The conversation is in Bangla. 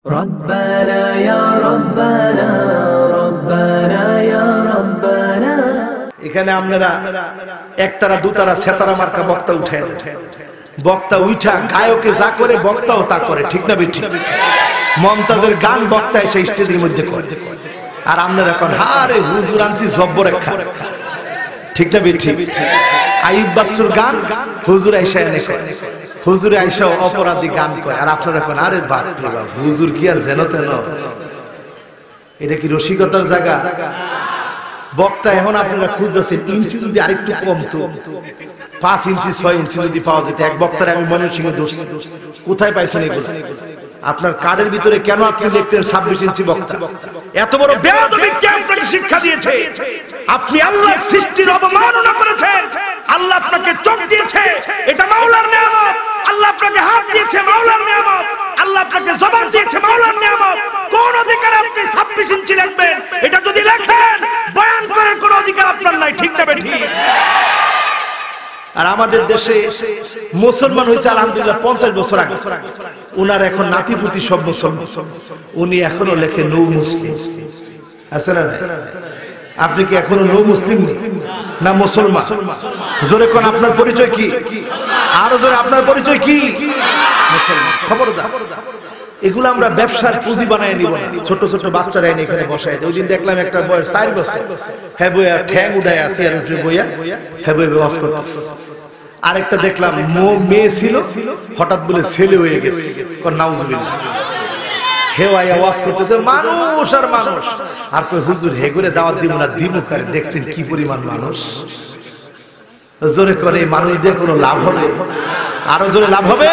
ربنا يا ربنا ربنا يا ربنا এখানে আপনারা একতারা দুতারা সেতারা মার্কা বক্তা উঠায় বক্তা উঠা গায়কে যা করে বক্তাও তা করে, ঠিক না বেঠিক? মমতাজের গান বক্তা এসে স্টেজের মধ্যে করে, আর আপনারা এখন হারে হুজুর আনছি জব্বর একটা, ঠিক না বেঠিক? আইয়ুব বাচ্চুর গান হুজুর আইসা এনে করে, হুজুরে আইসা অপরাধী গান করে, আর আপনারা এখন আরে বাপ রে বাপ হুজুর কি আর যেন তেন, এটা কি রসিকতার জায়গা? বক্তা এখন আপনারা খুঁজতেছেন ইঞ্চি যদি আরেকটু কমতো, 5 ইঞ্চি 6 ইঞ্চি যদি পাওয়া যেত। এক বক্তার আমি মনের সঙ্গে দোষ, কোথায় পাইছেন এগুলো? আপনার কার্ডের ভিতরে কেন আপনি লিখতেন 26 ইঞ্চি বক্তা? এত বড় বেয়াদবি কে আপনাকে শিক্ষা দিয়েছে? আপনি আল্লাহর সৃষ্টির অবমাননা করেছেন। আল্লাহ আপনাকে চোখ দিয়েছে, এটা মাওলার নিয়ামত। আল্লাহ আপনাকে হাত দিয়েছে, মাওলার নিয়ামত। আল্লাহ আপনাকে জবান দিয়েছে, মাওলার নিয়ামত। কোন অধিকারে আপনি 26 ইঞ্চি লিখবেন? এটা যদি লেখেন বয়ান করার কোন অধিকার আপনার নাই, ঠিক না বেঠিক? আর আমাদের দেশে মুসলমান হয়েছে আলহামদুলিল্লাহ 50 বছর আগে, উনার এখন নাতিপুতি সব মুসলমান, উনি এখনো লেখে নো মুসলিম। আছে না? আপনি কি এখনো নো মুসলিম না মুসলমান? জোরে কোন আপনার পরিচয় কি? আরো জোরে আপনার পরিচয় কি? মুসলমান। খবরদার, এগুলো আমরা ব্যবসার পুঁজি বানায় নিব না। ছোট ছোট বাচ্চারা এনে এখানে বসায় দেয়। ওই দিন দেখলাম একটা বয়স 4 বছর, হ্যাঁ বইয়া ঠ্যাং উঠায় আসি আর উঠে বইয়া হ্যাঁ বই ওয়াজ করতেছে। আরেকটা দেখলাম মেয়ে ছিল, হঠাৎ বলে ছেলে হয়ে গেছে, নাউজুবিল্লাহ। হেওয়ায় আওয়াজ করতেছে, মানুষ আর মানুষ। আর কই হুজুর হে করে দাওয়াত দিব না, দিমু করে। দেখছেন কি পরিমাণ মানুষ। জোরে করে মানুষ দিয়ে কোনো লাভ হবে? আরো জোরে লাভ হবে?